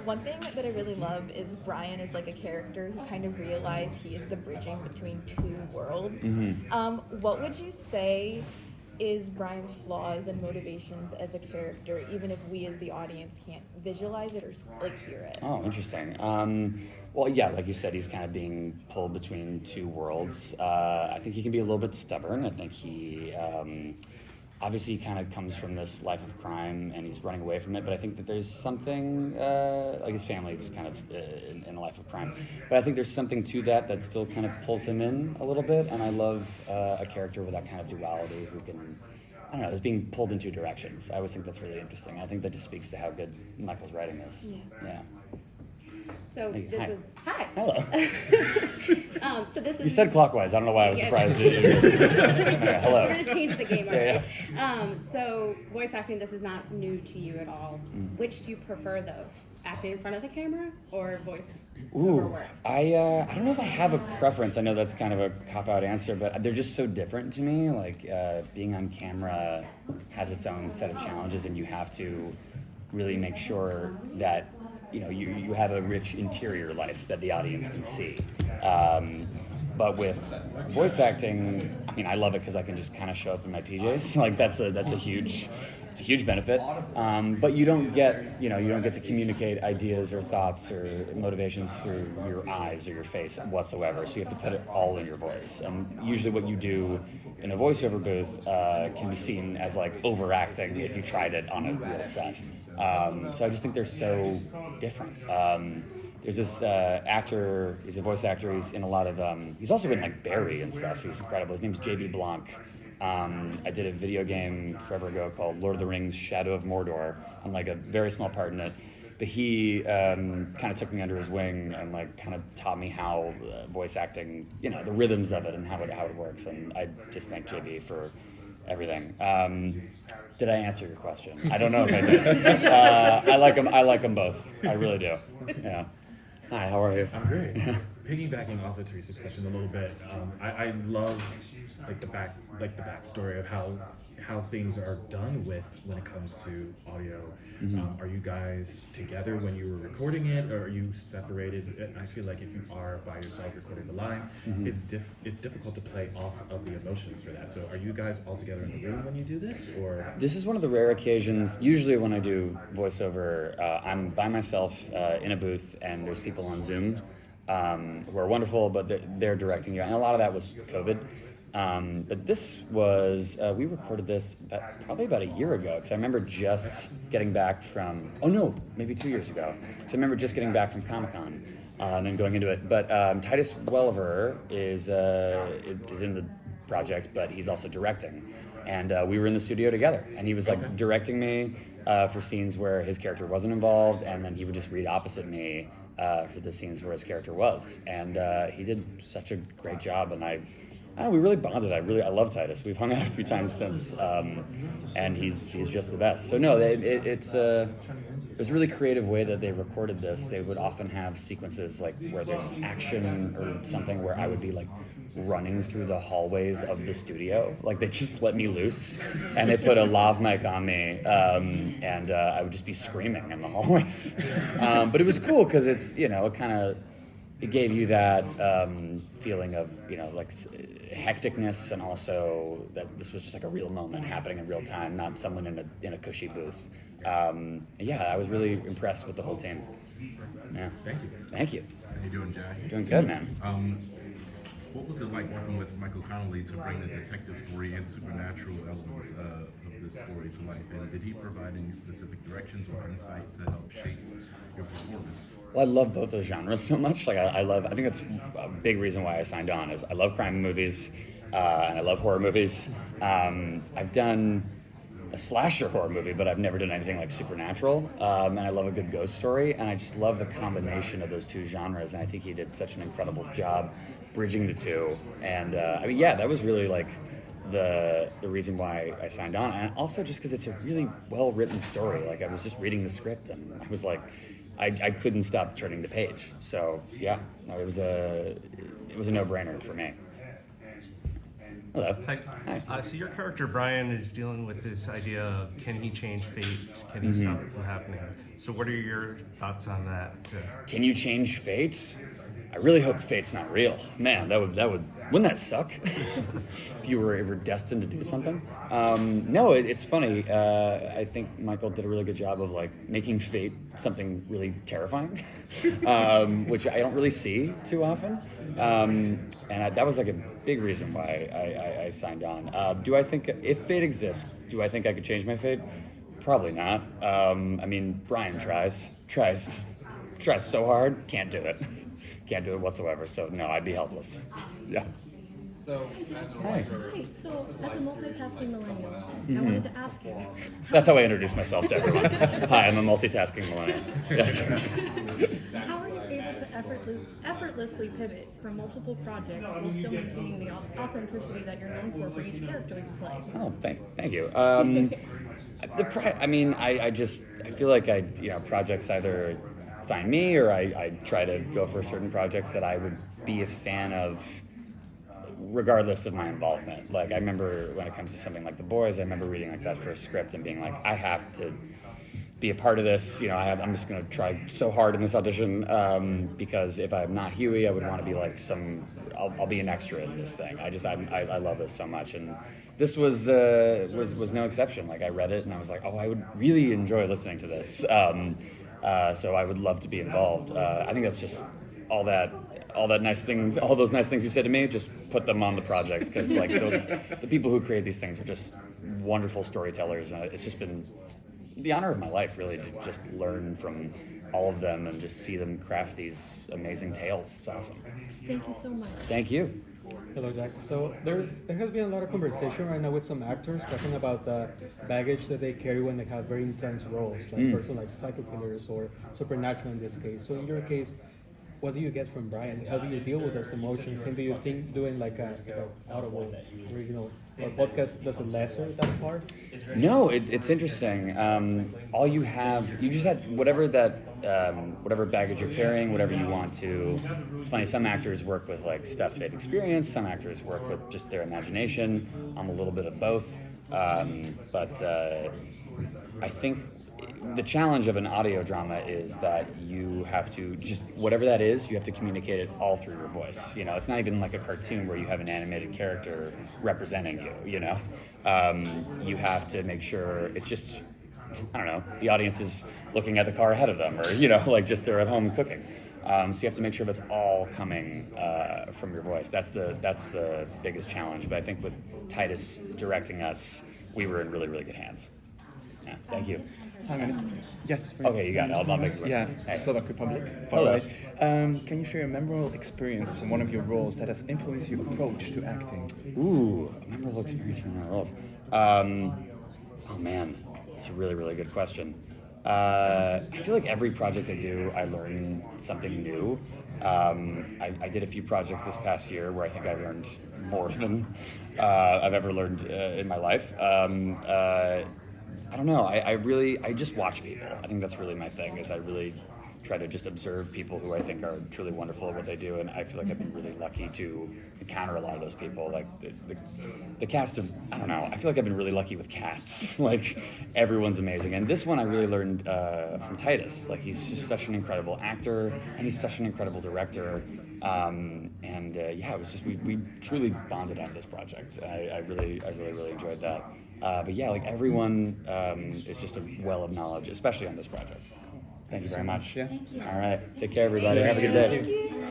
One thing that I really love is Brian is like a character who kind of realized he is the bridging between two worlds. What would you say is Brian's flaws and motivations as a character, even if we as the audience can't visualize it or like hear it? Oh, interesting. Well, yeah, like you said, he's kind of being pulled between two worlds. I think he can be a little bit stubborn. I think he obviously he kind of comes from this life of crime and he's running away from it, but I think that there's something, like his family was kind of in a life of crime, but I think there's something to that still kind of pulls him in a little bit, and I love a character with that kind of duality who can, I don't know, is being pulled in two directions. I always think that's really interesting. I think that just speaks to how good Michael's writing is. Yeah. So this is hi. Hello. So this is. You said clockwise. I don't know why I was surprised. Hello. We're gonna change the game. Yeah. So voice acting. This is not new to you at all. Which do you prefer, though? Acting in front of the camera or voice over work? I don't know if I have a preference. I know that's kind of a cop-out answer, but they're just so different to me. Like being on camera has its own set of challenges, and you have to really make sure that you have a rich interior life that the audience can see. But with voice acting, I mean, I love it because I can just kind of show up in my PJs. Like that's a huge benefit. But you don't get to communicate ideas or thoughts or motivations through your eyes or your face whatsoever. So you have to put it all in your voice. And usually what you do in a voiceover booth can be seen as like overacting if you tried it on a real set. So I just think they're so different. There's this actor, he's a voice actor, he's in a lot of, he's also in like Barry and stuff, he's incredible. His name's J.B. Blanc. I did a video game forever ago called Lord of the Rings Shadow of Mordor. I'm like a very small part in it. But he kind of took me under his wing and like kind of taught me how voice acting, the rhythms of it and how it works. And I just thank JB for everything. Did I answer your question? I don't know if I did. I like them both. I really do. Yeah. Hi, how are you? I'm great. Piggybacking off of Teresa's question a little bit, I love the backstory of how things are done when it comes to audio. Are you guys together when you were recording it, or are you separated? I feel like if you are by yourself recording the lines, it's difficult to play off of the emotions for that. So are you guys all together in the room when you do this, or? This is one of the rare occasions. Usually when I do voiceover, I'm by myself in a booth, and there's people on Zoom who are wonderful, but they're directing you, and a lot of that was COVID. But this was, we recorded this probably about a year ago, because I remember just getting back from, maybe 2 years ago. So I remember just getting back from Comic-Con and then going into it. But Titus Welliver is in the project, but he's also directing. And we were in the studio together, and he was like directing me for scenes where his character wasn't involved, and then he would just read opposite me for the scenes where his character was. And he did such a great job, and we really bonded. I love Titus. We've hung out a few times since, and he's just the best. So no, it's a really creative way that they recorded this. They would often have sequences like where there's action or something where I would be like running through the hallways of the studio. Like they just let me loose, and they put a lav mic on me, and I would just be screaming in the hallways. But it was cool because it's it gave you that feeling of like hecticness, and also that this was just like a real moment happening in real time, not someone in a cushy booth. I was really impressed with the whole team. Yeah. Thank you. How you doing, Jack? Doing good, man. What was it like working with Michael Connelly to bring the detective story and supernatural elements of this story to life? And did he provide any specific directions or insight to help shape your performance? Well, I love both those genres so much. Like I think that's a big reason why I signed on. Is I love crime movies and I love horror movies. I've done a slasher horror movie, but I've never done anything like supernatural. And I love a good ghost story, and I just love the combination of those two genres. And I think he did such an incredible job bridging the two. And that was really like the reason why I signed on, and also just because it's a really well written story. Like I was just reading the script, and I was like, I couldn't stop turning the page. So yeah, no, it was a no-brainer for me. Hello. Hi. Hi. So your character Brian is dealing with this idea of can he change fate? Can he stop it from happening? So what are your thoughts on that? Can you change fate? I really hope fate's not real. Man, wouldn't that suck? If you were ever destined to do something. No, it's funny. I think Michael did a really good job of like making fate something really terrifying, which I don't really see too often. That was like a big reason why I signed on. Do I think if fate exists, do I think I could change my fate? Probably not. I mean, Brian tries so hard, can't do it. Can't do it whatsoever. So no, I'd be helpless. Yeah. So, as a Hi. writer, Hi, so as a multitasking millennial, I wanted to ask you, That's how I introduce myself to everyone. Hi, I'm a multitasking millennial. Yes. how are you able to effortlessly pivot from multiple projects while still maintaining the authenticity that you're known for each character you play? Oh, thank you. I feel like projects either find me or I try to go for certain projects that I would be a fan of regardless of my involvement. Like I remember when it comes to something like The Boys, I remember reading like that first script and being like, I have to be a part of this. I'm just going to try so hard in this audition because if I'm not Huey, I would want to be like I'll be an extra in this thing. I love this so much, and this was no exception. Like I read it and I was like, oh, I would really enjoy listening to this. So I would love to be involved. I think that's just all those nice things you said to me. Just put them on the projects because like the people who create these things are just wonderful storytellers, and it's just been the honor of my life really to just learn from all of them and just see them craft these amazing tales. It's awesome. Thank you so much. Thank you. Hello, Jack. So there has been a lot of conversation right now with some actors talking about the baggage that they carry when they have very intense roles, like for some like psycho killers or supernatural in this case. So in your case, what do you get from Brian? How do you deal with those emotions? And do you think doing like a Audible original or podcast does it lesser that part? No, it's interesting. All you just had whatever baggage you're carrying, whatever you want to. It's funny, some actors work with like stuff they've experienced, some actors work with just their imagination. I'm a little bit of both. But I think the challenge of an audio drama is that you have to just, whatever that is, you have to communicate it all through your voice. It's not even like a cartoon where you have an animated character representing you, you have to make sure it's just, I don't know, the audience is looking at the car ahead of them or, like just they're at home cooking. So you have to make sure that's all coming from your voice. That's the biggest challenge. But I think with Titus directing us, we were in really, really good hands. Yeah, thank you. Yes. Okay, you got it. I'll make it work. Yeah, Hey. Slovak Republic. Hello. Can you share a memorable experience from one of your roles that has influenced your approach to acting? Ooh, a memorable experience from one of my roles. Oh man, it's a really, really good question. I feel like every project I do, I learn something new. I did a few projects this past year where I think I learned more than I've ever learned in my life. I don't know. I just watch people. I think that's really my thing. Is I really try to just observe people who I think are truly wonderful at what they do, and I feel like I've been really lucky to encounter a lot of those people. Like the cast of, I don't know. I feel like I've been really lucky with casts. Like everyone's amazing, and this one I really learned from Titus. Like he's just such an incredible actor, and he's such an incredible director. It was just we truly bonded on this project. I really enjoyed that. But yeah, like everyone is just a well of knowledge, especially on this project. Thank you very much. Yeah. All right. Take care, everybody. Have a good day. Thank you.